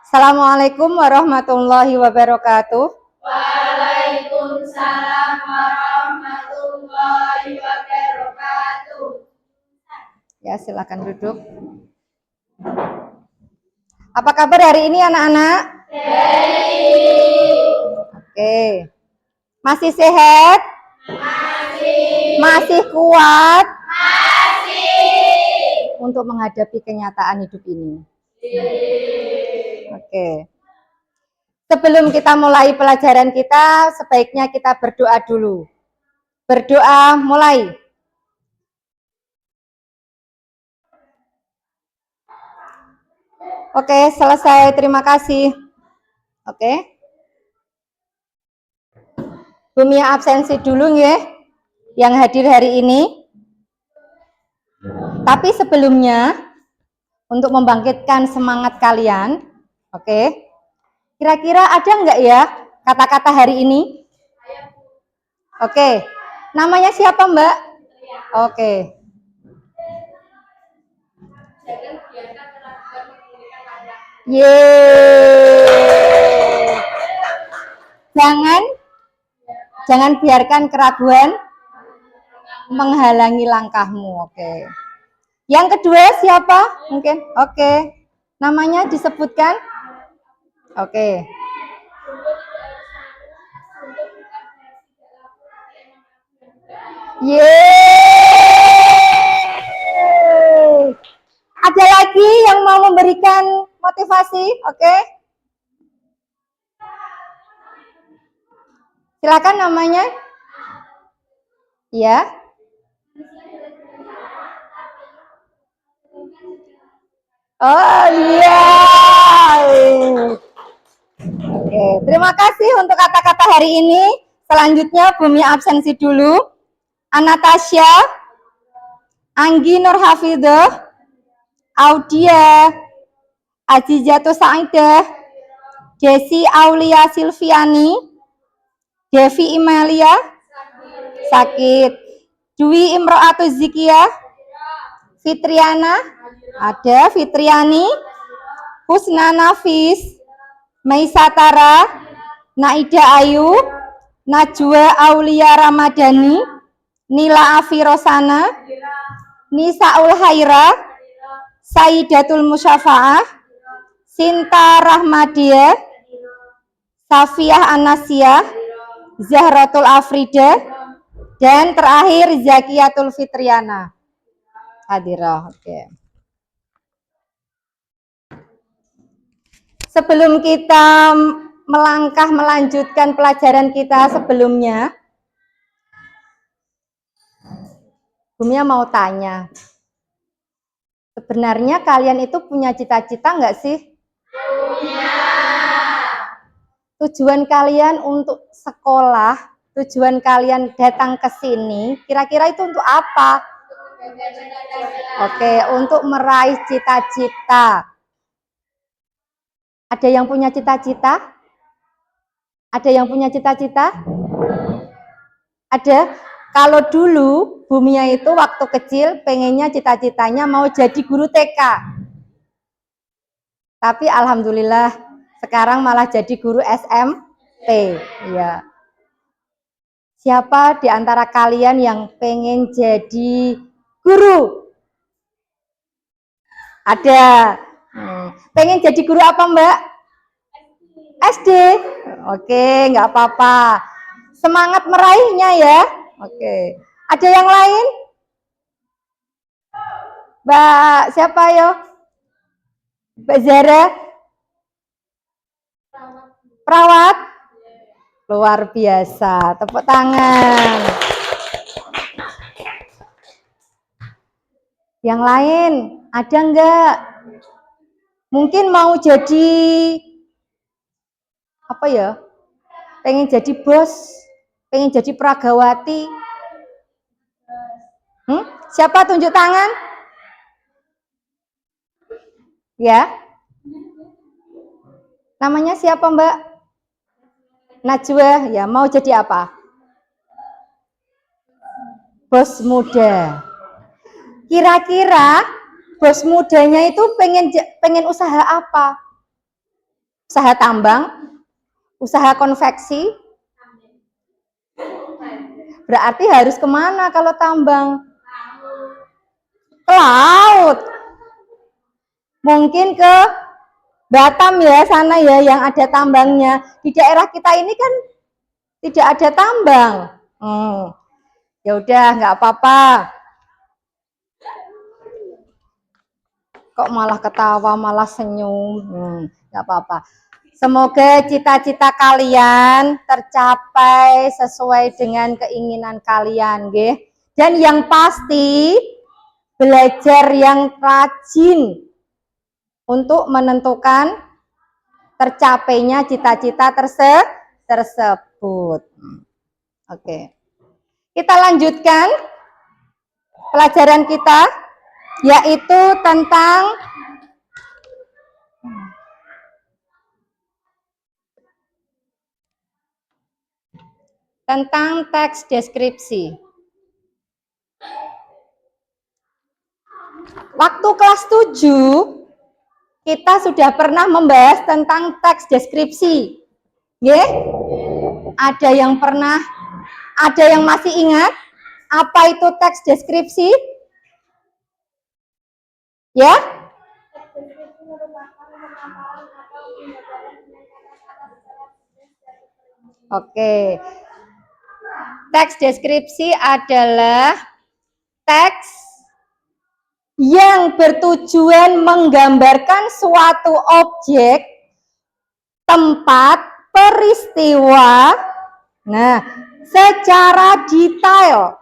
Assalamualaikum warahmatullahi wabarakatuh. Waalaikumsalam warahmatullahi wabarakatuh. Ya, silakan duduk. Apa kabar hari ini anak-anak? Oke. Masih sehat? Masih kuat? Untuk menghadapi kenyataan hidup ini. Oke. Sebelum kita mulai pelajaran kita, sebaiknya kita berdoa dulu. Berdoa mulai. Oke, selesai. Terima kasih. Oke. Bumi absensi dulu ya, yang hadir hari ini. Tapi sebelumnya, untuk membangkitkan semangat kalian, oke, kira-kira ada nggak ya kata-kata hari ini? Oke, namanya siapa Mbak? Oke. Yeay. Jangan biarkan keraguan menghalangi langkahmu. Oke. Yang kedua siapa? Mungkin. Oke. Namanya disebutkan? Oke. Yeay. Ada lagi yang mau memberikan motivasi? Oke. Silakan namanya. Ya. Oh iya. Oke, terima kasih untuk kata-kata hari ini. Selanjutnya Bumi absensi dulu. Anastasia, Anggi Nurhafidah, Audia, Azizatul Saidah, Desi Aulia Silviani, Devi Imelia, sakit. Dwi Imro'atu Zikia, Fitriana, ada. Fitriani, Husna Nafis, Maisatara, Naida Ayu, Najwa Aulia Ramadhani, Nila Afirosana, Nisaul Haira, Saidatul Musyafa'ah, Sinta Rahmadia, Safiyah Anasia, Zahratul Afrida, dan terakhir Zakiyatul Fitriana. Hadirah. Oke. Sebelum kita melangkah melanjutkan pelajaran kita sebelumnya, Bumia mau tanya, sebenarnya kalian itu punya cita-cita nggak sih? Punya. Tujuan kalian untuk sekolah, tujuan kalian datang ke sini, kira-kira itu untuk apa? Oke, untuk meraih cita-cita. Ada yang punya cita-cita? Ada yang punya cita-cita? Ada? Kalau dulu Bumia itu waktu kecil pengennya cita-citanya mau jadi guru TK. Tapi alhamdulillah sekarang malah jadi guru SMP. Ya. Siapa di antara kalian yang pengen jadi guru? Ada. Pengen jadi guru apa Mbak? SD. Oke, nggak apa-apa. Semangat meraihnya ya. Oke. Ada yang lain? Mbak siapa yo? Mbak Zara? Perawat? Luar biasa. Tepuk tangan. Yang lain? Ada enggak? Mungkin mau jadi apa ya? Pengen jadi bos? Pengen jadi peragawati? Siapa tunjuk tangan? Ya. Namanya siapa Mbak? Najwa. Ya, mau jadi apa? Bos muda. Kira-kira bos mudanya itu pengen usaha apa? Usaha tambang, usaha konveksi. Berarti harus kemana kalau tambang? Ke laut. Mungkin ke Batam ya, sana ya yang ada tambangnya. Di daerah kita ini kan tidak ada tambang. Ya udah, nggak apa-apa. Kok malah ketawa, malah senyum? Nggak apa-apa. Semoga cita-cita kalian tercapai sesuai dengan keinginan kalian, nggih. Dan yang pasti belajar yang rajin untuk menentukan tercapainya cita-cita tersebut. Oke. Kita lanjutkan pelajaran kita, yaitu tentang teks deskripsi. Waktu kelas 7 kita sudah pernah membahas tentang teks deskripsi. Nggih? Ada yang masih ingat apa itu teks deskripsi? Ya? Oke. Teks deskripsi adalah teks yang bertujuan menggambarkan suatu objek, tempat, peristiwa, secara detail.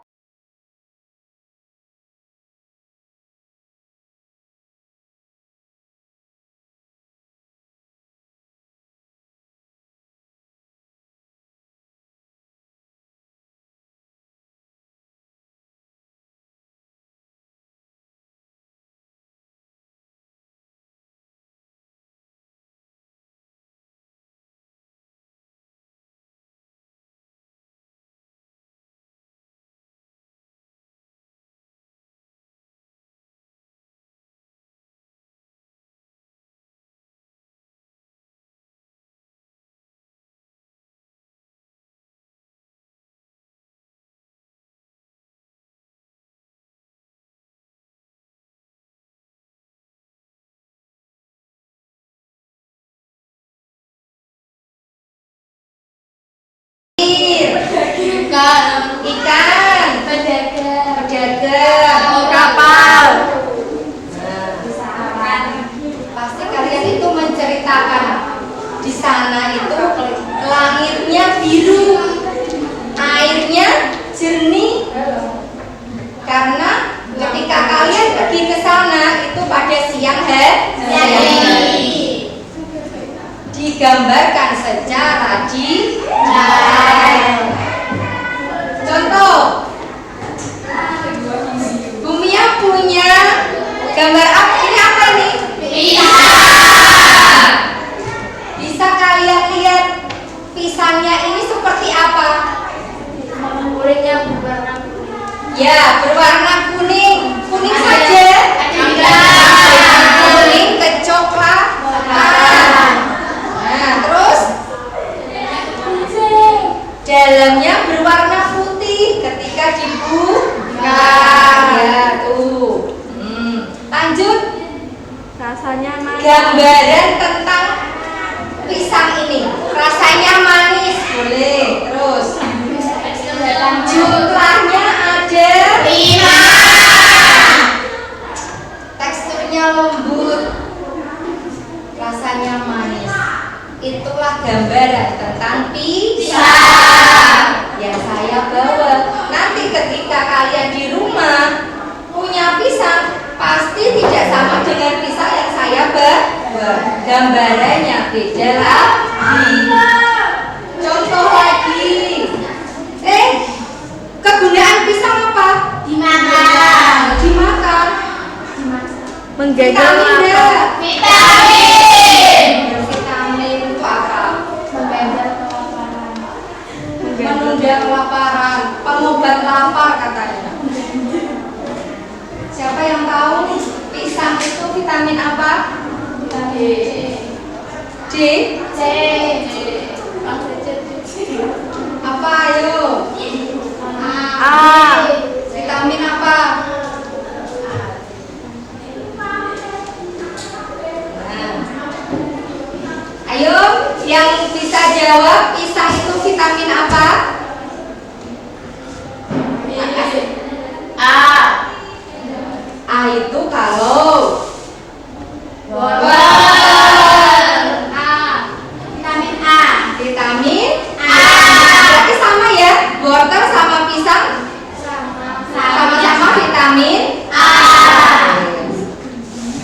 Ikan, pedagang, kapal. Pasti kalian itu menceritakan di sana itu langitnya biru, airnya jernih. Karena ketika kalian pergi ke sana itu pada siang hari. Digambarkan secara detail. Contoh, Bumia punya gambar apa? Ini apa nih? Pisang. Bisa kalian lihat pisangnya ini seperti apa? Kulitnya berwarna kuning. Ya, berwarna kuning. Kuning saja. Kuning kecoklatan. Nah, terus dalamnya berwarna putih ketika dibuka. Ya, tuh. Lanjut. Rasanya manis. Gambaran tentang pisang ini. Rasanya manis, boleh. Terus jumlahnya ada 5. Teksturnya lembut, rasanya manis. Itulah gambaran tentang pisang yang saya bawa. Nanti ketika kalian di rumah punya pisang, pasti tidak sama dengan pisang yang saya bawa. Gambarannya beda lagi. Contoh lagi. Kegunaan pisang apa? Dimakan. Dimakan. Menjaga Vitamin. Vitamin itu apa? Menunda kelaparan. Pengobat lapar katanya. Siapa yang tahu pisang Pisang itu vitamin apa? D. D? C. Apa ayo? A. Vitamin apa? Nah. Ayo, yang bisa jawab pisang itu vitamin apa? A. A itu kalau Wortel. A. Vitamin A. vitamin A. berarti sama ya, wortel sama pisang sama-sama vitamin A.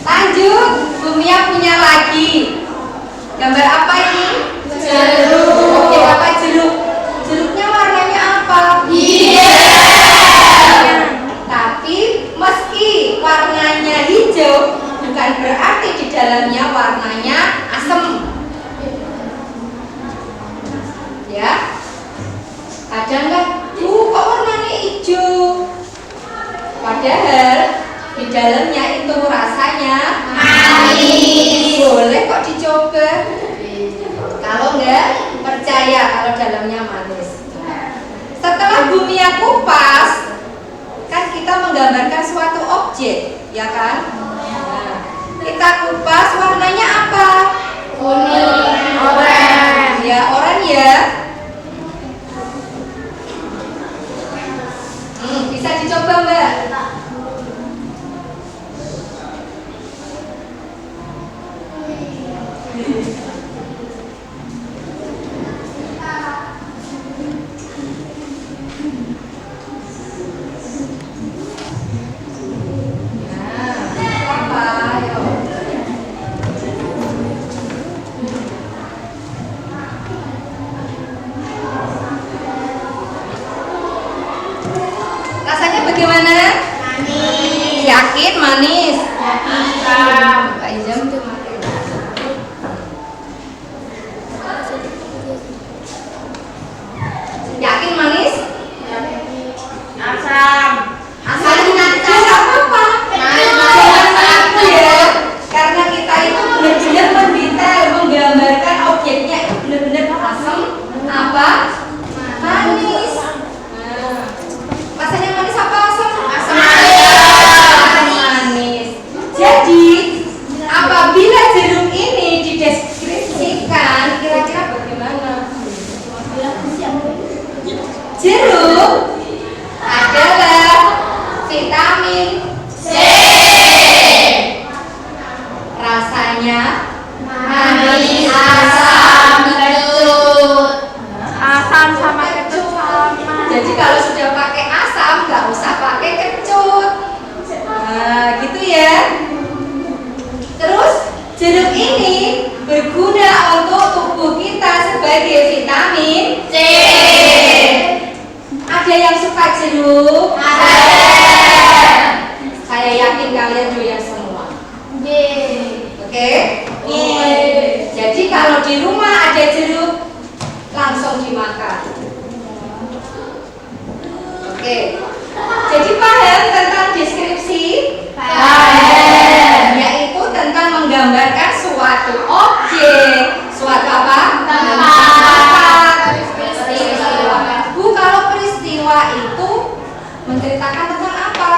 Lanjut, Bumia punya lagi gambar apa ini? Jeruk. Oke, apa jeruk? Jeruknya warnanya apa? Tapi meski warnanya hijau, bukan berarti di dalamnya warnanya asam. Ya, ada nggak? Kok warnanya hijau? Padahal di dalamnya itu rasanya Manis. Boleh kok dicoba. Kalau nggak percaya kalau dalamnya manis. Setelah Bumia kupas, kan kita menggambarkan suatu objek, ya kan? Nah, kita kupas warnanya apa? Kuning. Oranye. Ya, oranye ya. Bisa dicoba Mbak. Rasanya bagaimana? Manis. Yakin manis? Asam. Pak Izam tuh makan. Yakin manis? Asam. Asal tidak apa-apa. Jangan takut ya. Karena kita itu benar-benar mendetail menggambarkan objeknya itu benar-benar asam apa? Manis. Nah, rasanya manis apa asam? Asam. Manis. Jadi apabila jeruk ini dideskripsikan kira-kira bagaimana? Jeruk adalah vitamin C. rasanya Manis. Asam. Kecut. asam sama kecut sama. Jadi kalau sudah pakai asam nggak usah pakai kecut. Nah, gitu ya. Terus jeruk ini berguna untuk tubuh kita sebagai vitamin C. Ada yang suka jeruk? Ada. Saya yakin kalian doyan semua. D. Oke? Jadi kalau di rumah ada jeruk, langsung dimakan. Oke. Jadi paham tentang deskripsi? Paham. Yaitu tentang menggambarkan suatu objek, suatu apa? Tempat. Peristiwa. Bu, kalau peristiwa itu menceritakan tentang apa?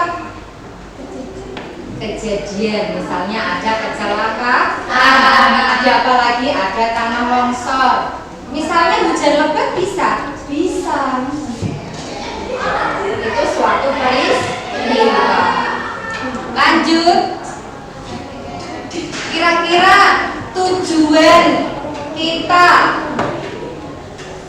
Kejadian, misalnya ada kecelakaan, ada apa lagi? Ada tanah longsor. Misalnya hujan lebat bisa? Bisa. Itu suatu peristiwa. Lanjut. Kira-kira tujuan kita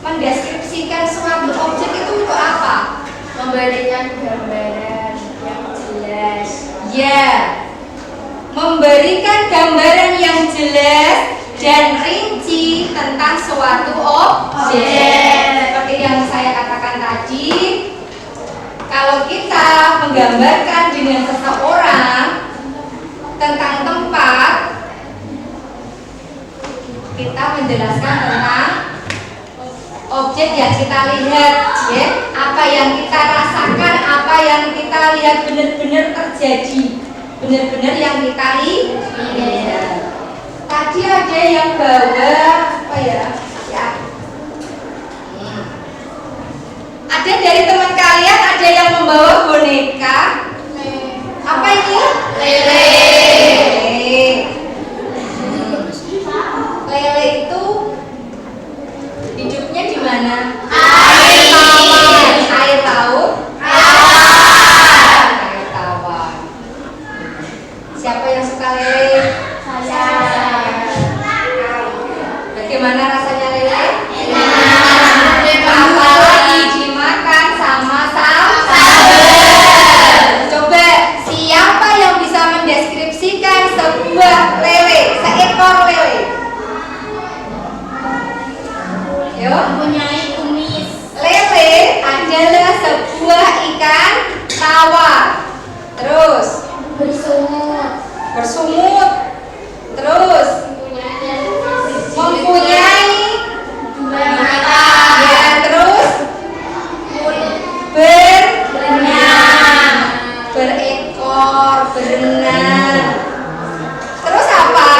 mendeskripsikan suatu objek itu untuk apa? Memberikan gambaran yang jelas. Ya, memberikan gambaran yang jelas dan rinci tentang suatu objek. Seperti yang saya katakan tadi, kalau kita menggambarkan dengan seseorang tentang tempat, kita menjelaskan tentang objek yang kita lihat, ya, apa yang kita rasakan, apa yang kita lihat benar-benar terjadi. benar-benar yang ditali. Iya. Tadi ada yang bawa apa ya? Ya. Ada dari teman kalian ada yang membawa boneka. Apa ini? Lele. Lele itu hidupnya di mana? Air tawar. Air laut. Air tawar. Siapa yang suka lele? Saya. Bagaimana rasanya lele? Enak. Apalagi dimakan sama sambal. Coba siapa yang bisa mendeskripsikan sebuah lele, seekor lele? Yo. Mempunyai kumis. Lele adalah sebuah ikan tawar. Terus Bersungut. bersungut. Terus mempunyai Dua mata. ya terus Mulut. berenang, berekor, berenang. Terus apa?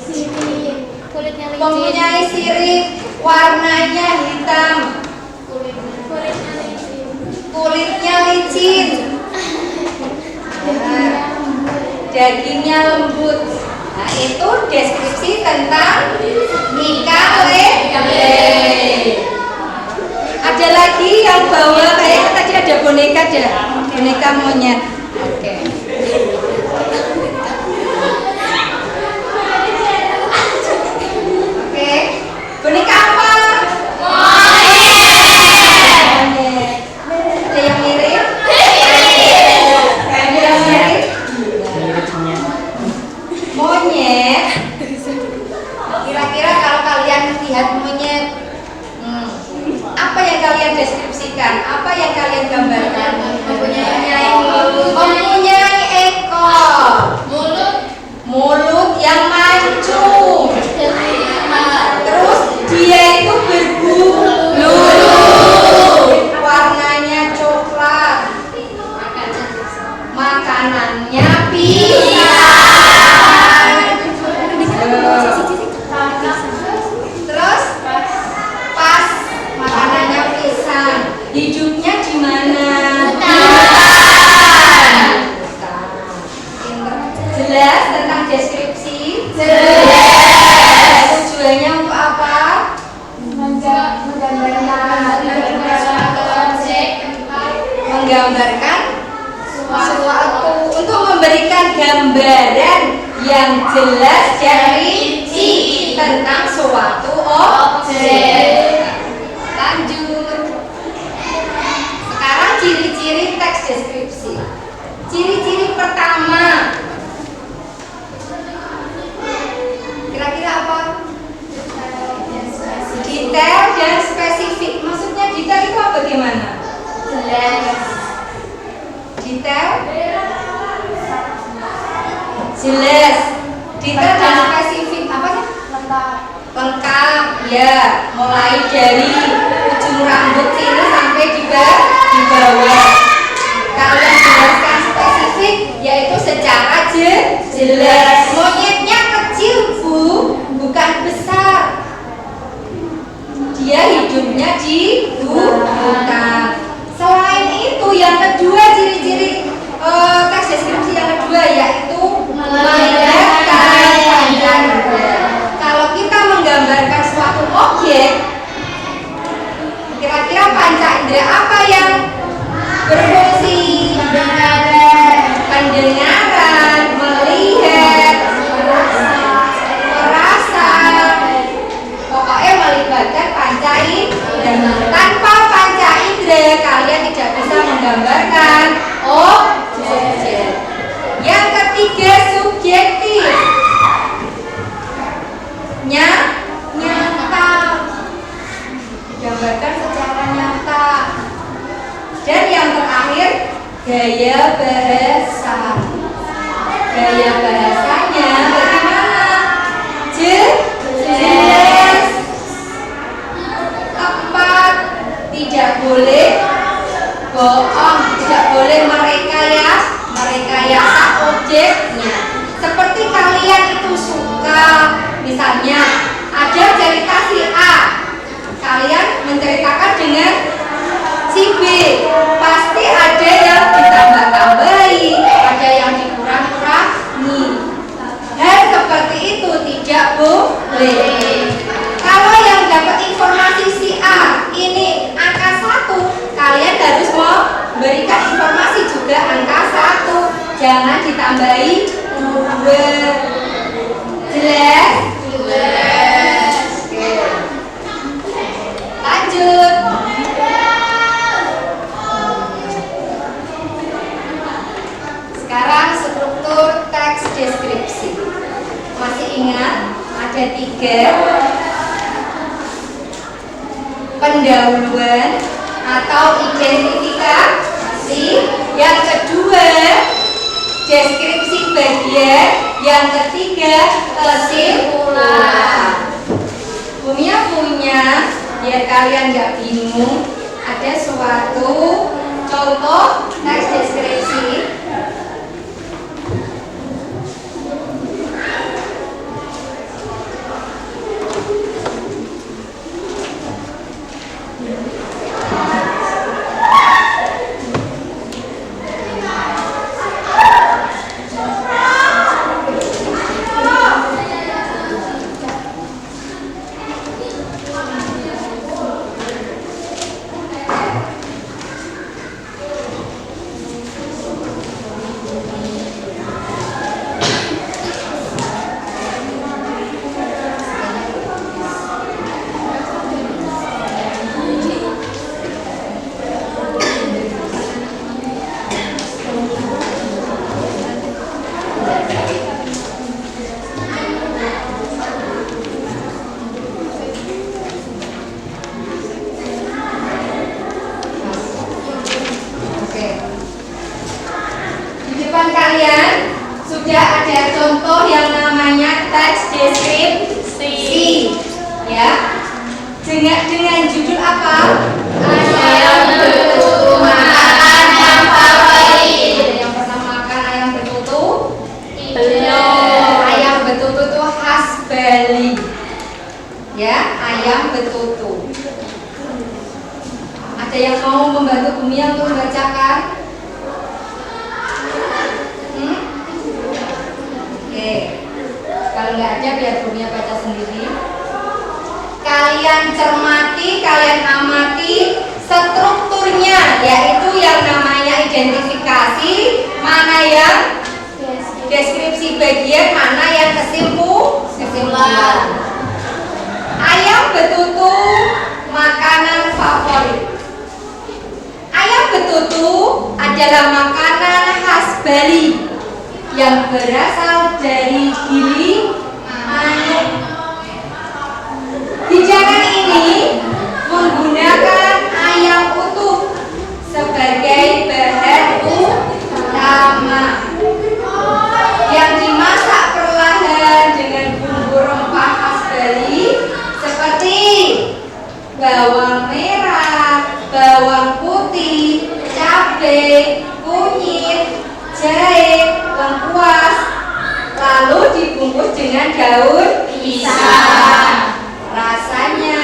Sirip. Kulitnya licin. Mempunyai sirip, warnanya hitam, Kulitnya licin. kulitnya licin, dagingnya lembut. Nah, itu deskripsi tentang ikan lele. Ada lagi yang bawa kayak tadi ada boneka aja, boneka monyet. Oke. Oke. Boneka apa? Monyet. Ada yang mirip? Ada yang mirip? Monyet. Kira-kira kalau kalian lihat monyet, apa yang kalian deskripsikan? Apa yang kalian gambarkan? Mempunyai mulut. Mempunyai ekor, mulut yang mancung. Terus dia itu berbulu, warnanya coklat, makanannya pisang. Terus pas makanannya pisang, hidupnya di mana? Hutan. Jelas tentang deskripsi? Tujuannya untuk apa? Menggambarkan suatu, untuk memberikan gambaran yang jelas dan rinci tentang suatu objek. Lanjut. Sekarang ciri-ciri teks deskripsi. Ciri-ciri pertama. Kira-kira apa? Detail dan spesifik. Maksudnya detail itu apa gimana? Detail jelas, detail dan spesifik apa sih? Lengkap ya, mulai dari ujung rambut sini sampai di bawah. Kalau yang jelaskan spesifik yaitu secara jelas. Monyetnya kecil bu, bukan besar. Dia hidupnya di hutan. Selain itu yang kedua ciri-ciri teks deskripsi yang kedua yaitu melibatkan panca indera. Kalau kita menggambarkan suatu objek, kira-kira panca indera apa yang berfungsi? Pendengaran, melihat, merasa. Pokoknya melibatkan panca indera. Tanpa panca indera kalian tidak bisa menggambarkan objek. Yang ketiga subjektif. Nyata. Digambarkan secara nyata. Dan yang terakhir gaya bahasa. Gaya bahasanya bagaimana? Jelas, tepat, tidak boleh bohong, tidak boleh merekayasa, pendahuluan atau identifikasi. Yang kedua, deskripsi bagian. Yang ketiga, kesimpulan. Punya biar kalian nggak bingung, ada suatu contoh teks deskripsi. Kalian sudah ada contoh yang namanya teks deskripsi, ya. Dengan judul apa? Ayam betutu makan yang favorit. Yang pernah makan ayam betutu? Belum. Ayam betutu itu khas Bali, ya. Ayam betutu. Ada yang mau membantu Bumi untuk membacakan? Kalau nggak ada biar Bumia baca sendiri. Kalian cermati, kalian amati strukturnya, yaitu yang namanya identifikasi, mana yang deskripsi bagian, mana yang kesimpulan. Ayam betutu makanan favorit. Ayam betutu adalah makanan khas Bali yang berasal dari giling manuk. Hidangan ini menggunakan ayam utuh sebagai bahan utama yang dimasak perlahan dengan bumbu rempah khas Bali seperti bawang merah, bawang putih, cabai, kunyit, jahe, lengkuas, lalu dibungkus dengan daun pisang. Rasanya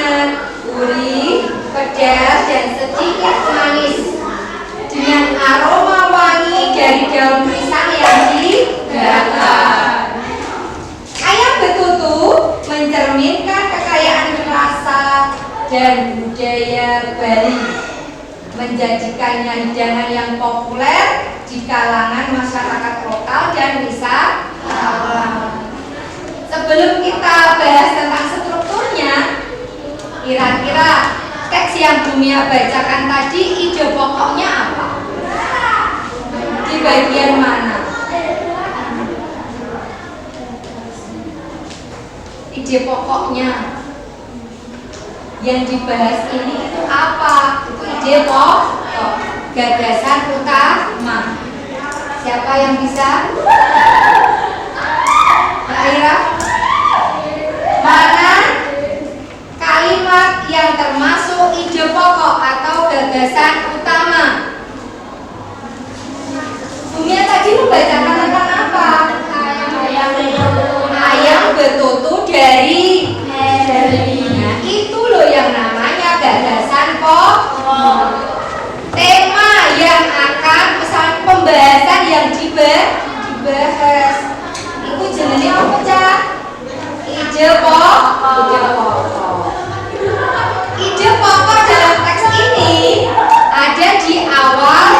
gurih, pedas, dan sedikit manis dengan aroma wangi dari daun pisang yang dibakar. Ayam betutu mencerminkan kekayaan rasa dan budaya Bali, menjadikannya hidangan yang populer di kalangan masyarakat lokal dan wisatawan. Sebelum kita bahas tentang strukturnya, kira-kira teks yang Bumia bacakan tadi ide pokoknya apa? Di bagian mana? Ide pokoknya yang dibahas ini itu apa? Itu ide pokok, gagasan utama. Siapa yang bisa? Mbak Ira? Mana kalimat yang termasuk ide pokok atau gagasan utama? Bumia tadi membacakan tentang apa? Ayam betutu dari Nah, itu loh yang namanya gagasan pokok. Tema yang akan pembahasan yang dibahas itu jenisnya apa, Cak? Ide pokok. Ide pokok dalam teks ini ada di awal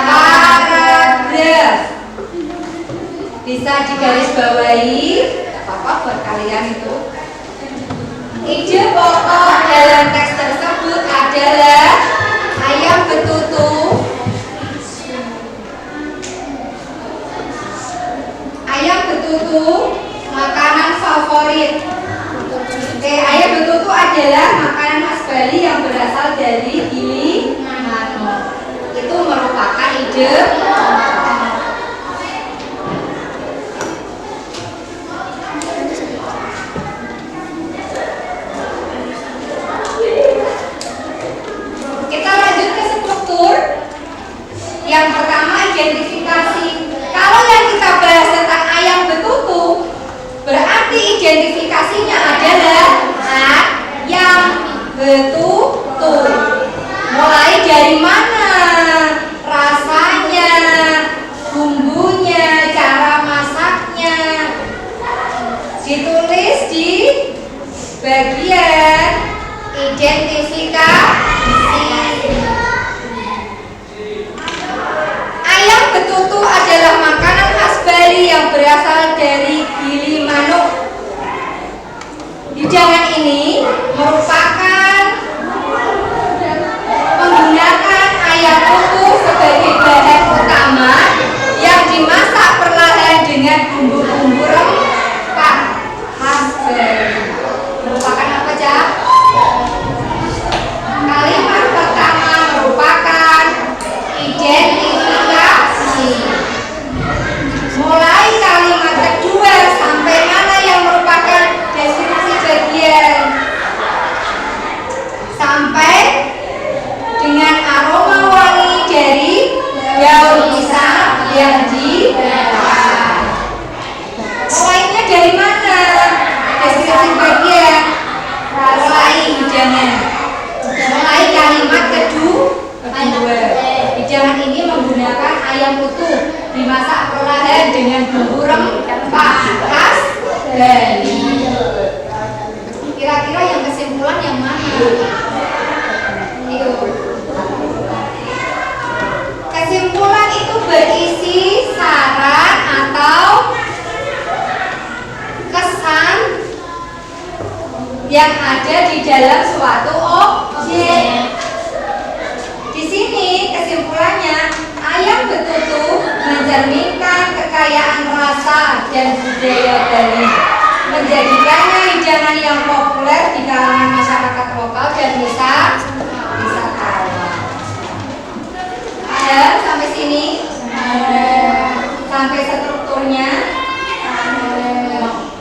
paragraf. Bisa digarisbawahi, gak apa-apa buat kalian itu. Ide pokok dalam teks tersebut adalah ayam betutu makanan favorit. Ayam betutu adalah makanan khas Bali yang betutu. Mulai dari mana? Rasanya, bumbunya, cara masaknya. Ditulis di bagian identifikasi. Ayam betutu adalah makanan khas Bali yang berasal dari Gilimanuk. Hidangan ini merupakan menggunakan ayam utuh sebagai bahan utama yang dimasak perlahan dengan bumbu-bumbu rempah khas Bali. Merupakan apa, Cak? Kalimat pertama merupakan identifikasi. Mulai kalimat kedua sampai mana yang merupakan deskripsi bagian. Sampai dengan aroma wangi dari daun pisang yang dibakar. Mulainya dari mana? Deskripsi bagian. Mulai hidangan. Mulai kalimat kedua. Hidangan ini menggunakan ayam utuh dimasak perlahan dengan bumbu rempah khas Bali. Kira-kira yang kesimpulan yang mana? Kesimpulan itu berisi saran atau kesan yang ada di dalam suatu objek. Di sini kesimpulannya, ayam betutu mencerminkan kekayaan rasa dan budaya Bali, menjadikannya hidangan yang populer di kalangan masyarakat lokal dan wisatawan. Ada sampai sini? Sampai strukturnya?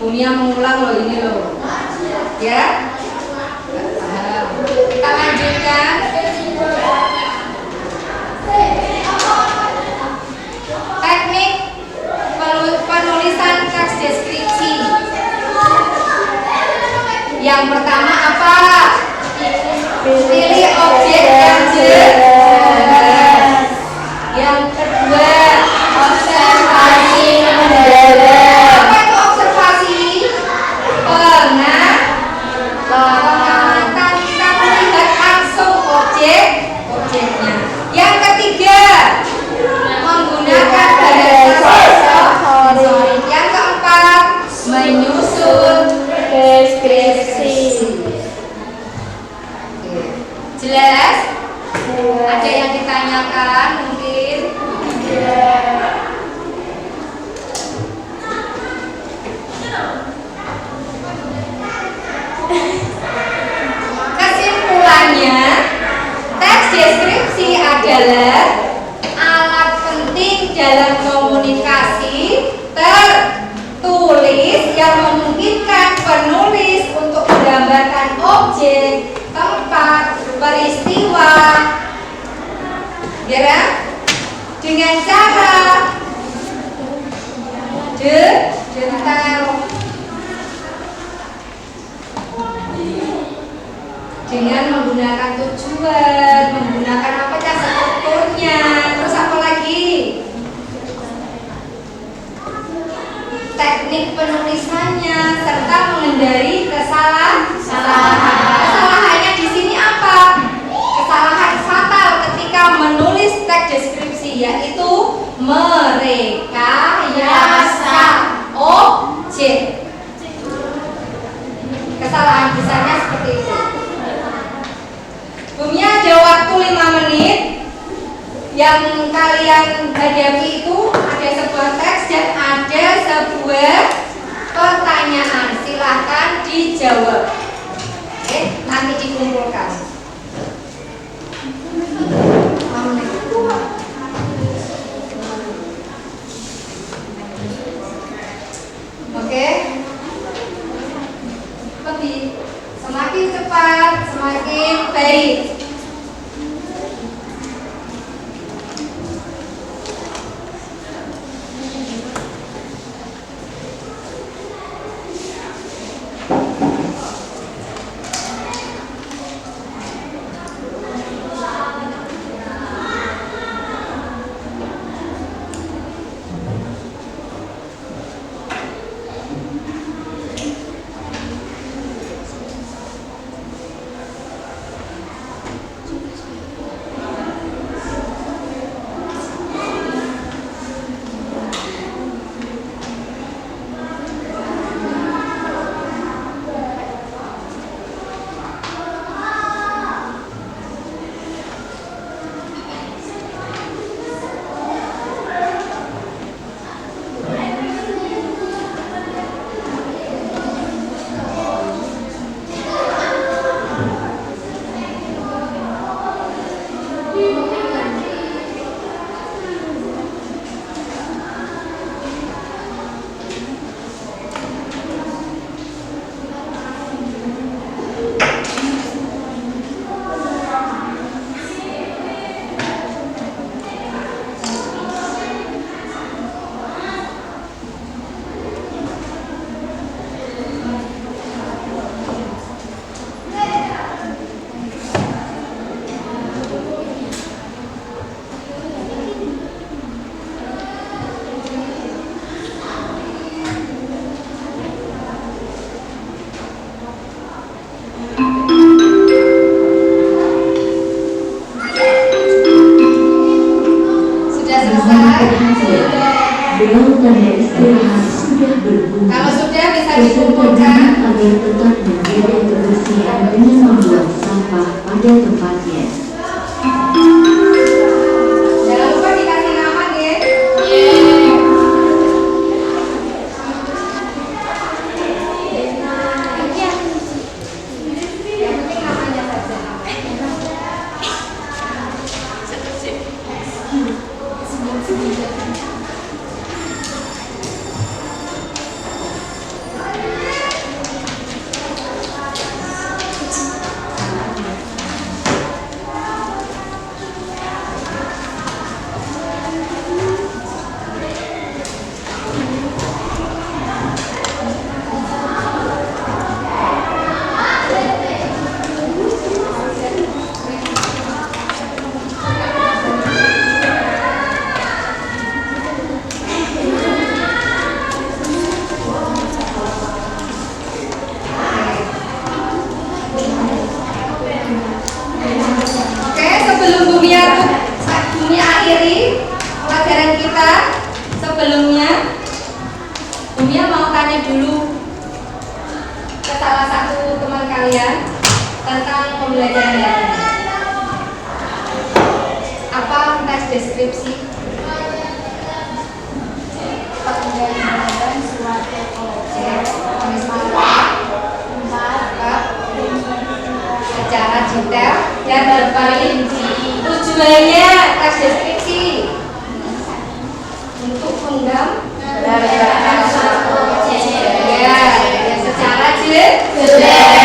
Bunia mengulang loh ini loh. Ya? Kita lanjutkan. Teknik penulisan teks deskripsi. Yang pertama apa? Pilih objek yang jelas. Yang kedua, observasi mendalam. Apa itu observasi? Pengamatan, kita melihat langsung objeknya. Yang ketiga, menggunakan bahasa sensorik. Yang keempat, menyusun deskripsi. Jelas? Ada yang ditanyakan mungkin? Kesimpulannya, teks deskripsi adalah alat penting dalam komunikasi tertulis yang memungkinkan penulis untuk menggambarkan objek, tempat, peristiwa, ya, dengan cara detail, dengan menggunakan tujuan, menggunakan apa ya strukturnya, terus apa lagi? Teknik penulisannya serta menghindari kesalahan. Kesalahannya di sini apa? Kesalahan fatal ketika menulis teks deskripsi, yaitu merekayasa objek. Kesalahan besarnya seperti itu. Bumnya ada waktu 5 menit. Yang kalian hadapi itu ada sebuah teks dan ada sebuah pertanyaan. Silahkan dijawab. Oke, nanti dikumpulkan. Oke. Lebih semakin cepat, semakin baik. Waktunya istirahat sudah berbunyi. Kalau sudah bisa Peserta dikumpulkan. agar tetap menjaga kebersihan dengan membuang sampah pada tempatnya. Jangan lupa dikasih nama, ya. Yang penting namanya saja. Oke, sebelum Bumi akhiri pelajaran kita, sebelumnya Bumi mau tanya dulu ke salah satu teman kalian tentang pembelajaran hari ini. Apa teks deskripsi? Penggambaran suatu objek Secara detail dan berperinci. Tujuannya teks deskripsi untuk menggambarkan suatu objek ya, secara jelas.